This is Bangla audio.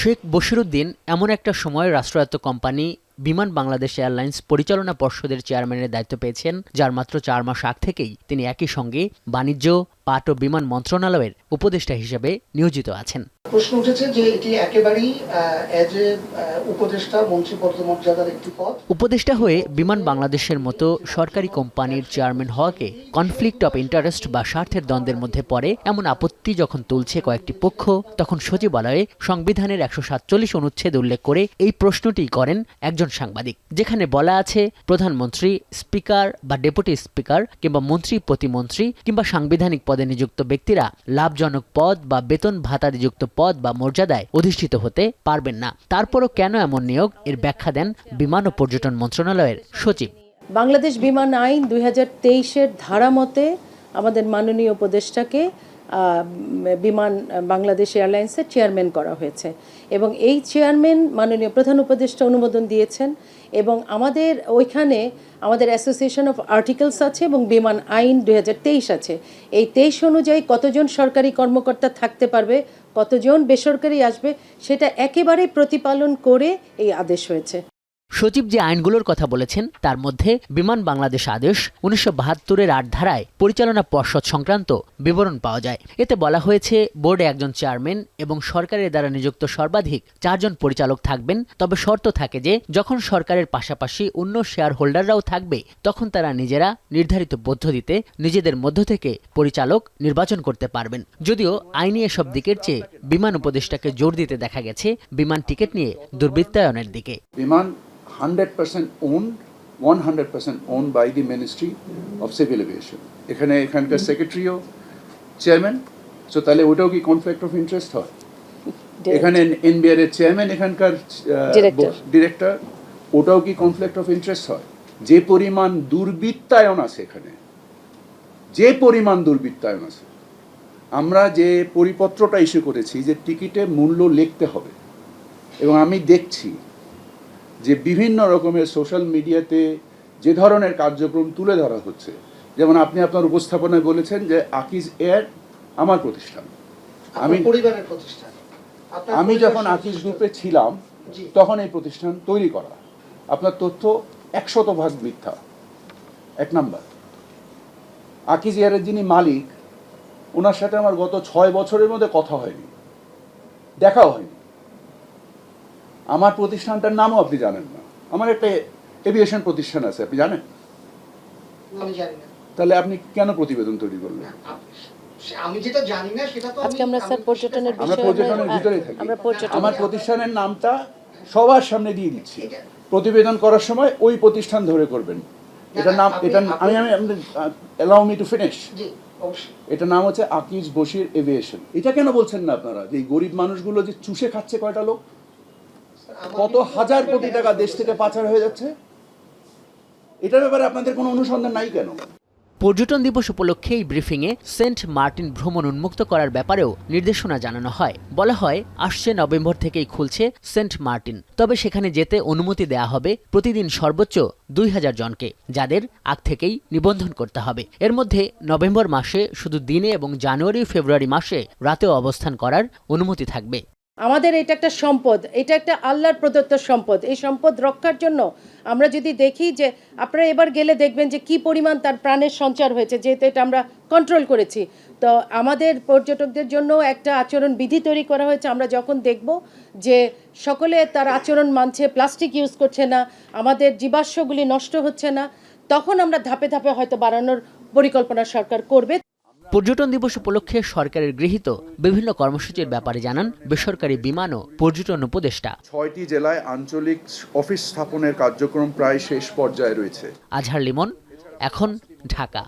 শেখ বশিরউদ্দিন এমন একটা সময় রাষ্ট্রায়ত্ত কোম্পানি বিমান বাংলাদেশ এয়ারলাইন্স পরিচালনা পর্ষদের চেয়ারম্যানের দায়িত্ব পেয়েছেন, যার মাত্র ৪ মাস আগ থেকেই তিনি একই সঙ্গে বাণিজ্য, পাট ও বিমান মন্ত্রণালয়ের উপদেষ্টা হিসেবে নিয়োজিত আছেন। প্রশ্ন উঠেছে যে এটি একেবারেই উপদেষ্টা মন্ত্রী পদমর্যাদার একটি পদ। উপদেষ্টা হয়ে বিমান বাংলাদেশের মতো সরকারি কোম্পানির চেয়ারম্যান হওয়াকে কনফ্লিক্ট অফ ইন্টারেস্ট বা স্বার্থের দ্বন্দ্বের মধ্যে পড়ে এমন আপত্তি যখন তুলছে কয়েকটি পক্ষ, তখন সচিবালয়ে সংবিধানের ১৪৭ অনুচ্ছেদ উল্লেখ করে এই প্রশ্নটি করেন একজন সাংবাদিক, যেখানে বলা আছে প্রধানমন্ত্রী, স্পিকার বা ডেপুটি স্পিকার কিংবা মন্ত্রী, প্রতিমন্ত্রী কিংবা সাংবিধানিক পদে নিযুক্ত ব্যক্তিরা লাভজনক পদ বা বেতন ভাতাদিযুক্ত পদ বা মর্যাদায় অধিষ্ঠিত হতে পারবেন না। তারপরও কেন এমন নিয়োগ, এর ব্যাখ্যা দেন বিমান ও পর্যটন মন্ত্রণালয়ের সচিব। বাংলাদেশ বিমান আইন ২০২৩-এর ধারা মতে আমাদের মাননীয় উপদেষ্টাকে বিমান বাংলাদেশ এয়ারলাইন্সের চেয়ারম্যান করা হয়েছে এবং এই চেয়ারম্যান মাননীয় প্রধান উপদেষ্টা অনুমোদন দিয়েছেন এবং আমাদের ওইখানে আমাদের অ্যাসোসিয়েশন অফ আর্টিকেলস আছে এবং বিমান আইন ২০২৩ আছে। এই ২৩ অনুযায়ী কতজন সরকারি কর্মকর্তা থাকতে পারবে, কতজন বেসরকারি আসবে, সেটা একেবারেই প্রতিপালন করে এই আদেশ হয়েছে। সচিব যে আইনগুলোর কথা বলেছেন তার মধ্যে বিমান বাংলাদেশ আদেশ ১৯৭২-এর ৮ ধারায় পরিচালনা পর্ষদ সংক্রান্ত বিবরণ পাওয়া যায়। এতে বলা হয়েছে বোর্ডে একজন চেয়ারম্যান এবং সরকারের দ্বারা নিযুক্ত সর্বাধিক ৪ জন পরিচালক থাকবেন, তবে শর্ত থাকে যে যখন সরকারের পাশাপাশি অন্য শেয়ার হোল্ডাররাও থাকবে তখন তারা নিজেরা নির্ধারিত পদ্ধতিতে নিজেদের মধ্য থেকে পরিচালক নির্বাচন করতে পারবেন। যদিও আইনি এসব দিকের চেয়ে বিমান উপদেষ্টাকে জোর দিতে দেখা গেছে বিমান টিকিট নিয়ে দুর্বৃত্তায়নের দিকে। 100% owned, 100% owned by the Ministry of Civil Aviation. এখানকার সেক্রেটারিও চেয়ারম্যান, সো তাহলে ওটাও কি কনফ্লিক্ট অফ ইন্টারেস্ট হয়? এখানে এনবিআর এর চেয়ারম্যান এখানকার ডিরেক্টর, ওটাও কি কনফ্লিক্ট অফ ইন্টারেস্ট হয়? যে পরিমাণ দুর্বৃত্তায়ন আছে এখানে, যে পরিমাণ দুর্বৃত্তায়ন আছে, আমরা যে পরিপত্রটা ইস্যু করেছি যে টিকিটে মূল্য লিখতে হবে, এবং আমি দেখছি যে বিভিন্ন রকমের সোশ্যাল মিডিয়াতে যে ধরনের কার্যক্রম তুলে ধরা হচ্ছে, যেমন আপনি আপনার উপস্থাপনায় বলেছেন যে আকিজ এয়ার আমার প্রতিষ্ঠান, আমি পরিবারের প্রতিষ্ঠান। আমি যখন আকিজ গ্রুপে ছিলাম তখন এই প্রতিষ্ঠান তৈরি করা। আপনার তথ্য ১০০% মিথ্যা। এক নাম্বার, আকিজ এয়ারের যিনি মালিক, ওনার সাথে আমার গত ৬ বছরের মধ্যে কথা হয়নি, দেখাও হয়নি। আমার প্রতিষ্ঠানটার নামও আপনি জানেন না। আমার একটা এভিয়েশন প্রতিষ্ঠান আছে, আপনি জানেন? আমি জানি না। তাহলে আপনি কেন প্রতিবেদন তৈরি করলেন? আমি যেটা জানি না সেটা তো আজকে আমরা স্যার পর্যটনের আমরা পর্যটনের ভিতরেই থাকি। আমার প্রতিষ্ঠানের নামটা সবার সামনে দিয়ে দিচ্ছি। প্রতিবেদন করার সময় ওই প্রতিষ্ঠান ধরে করবেন। এটা নাম, এটা আমি অ্যালাউ মি টু ফিনিশ। এটা নাম হচ্ছে আকিজ বশির এভিয়েশন। এটা কেন বলছেন না আপনারা যে গরিব মানুষগুলো যে চুষে খাচ্ছে কয়টা লোক, কত হাজার কোটি টাকা দেশ থেকে পাচার হয়ে যাচ্ছে, এটার ব্যাপারে আপনাদের কোনো অনুসন্ধান নাই কেন? পর্যটন দিবস উপলক্ষে এই ব্রিফিংয়ে সেন্ট মার্টিন ভ্রমণ উন্মুক্ত করার ব্যাপারেও নির্দেশনা জানানো হয়। বলা হয় আসছে নভেম্বর থেকেই খুলছে সেন্ট মার্টিন, তবে সেখানে যেতে অনুমতি দেয়া হবে প্রতিদিন সর্বোচ্চ ২০০০ জনকে, যাদের আগ থেকেই নিবন্ধন করতে হবে। এর মধ্যে নভেম্বর মাসে শুধু দিনে এবং জানুয়ারি ফেব্রুয়ারি মাসে রাতেও অবস্থান করার অনুমতি থাকবে। আমাদের এটা একটা সম্পদ, এটা একটা আল্লাহর প্রদত্ত সম্পদ। এই সম্পদ রক্ষার জন্য আমরা যদি দেখি যে আপনারা এবার গেলে দেখবেন যে কি পরিমাণ তার প্রাণের সঞ্চার হয়েছে, যেহেতু এটা আমরা কন্ট্রোল করেছি। তো আমাদের পর্যটকদের জন্য একটা আচরণ বিধি তৈরি করা হয়েছে। আমরা যখন দেখব যে সকলে তার আচরণ মানছে, প্লাস্টিক ইউজ করছে না, আমাদের জীবাশ্মগুলি নষ্ট হচ্ছে না, তখন আমরা ধাপে ধাপে হয়তো বাড়ানোর পরিকল্পনা সরকার করবে। পর্যটন দিবস উপলক্ষে সরকারের গৃহীত বিভিন্ন কর্মসূচির ব্যাপারে জানান বেসরকারি বিমান ও পর্যটন উপদেষ্টা। ৬টি জেলায় আঞ্চলিক অফিস স্থাপনের কার্যক্রম প্রায় শেষ পর্যায়ে রয়েছে। আজহার লিমন, এখন, ঢাকা।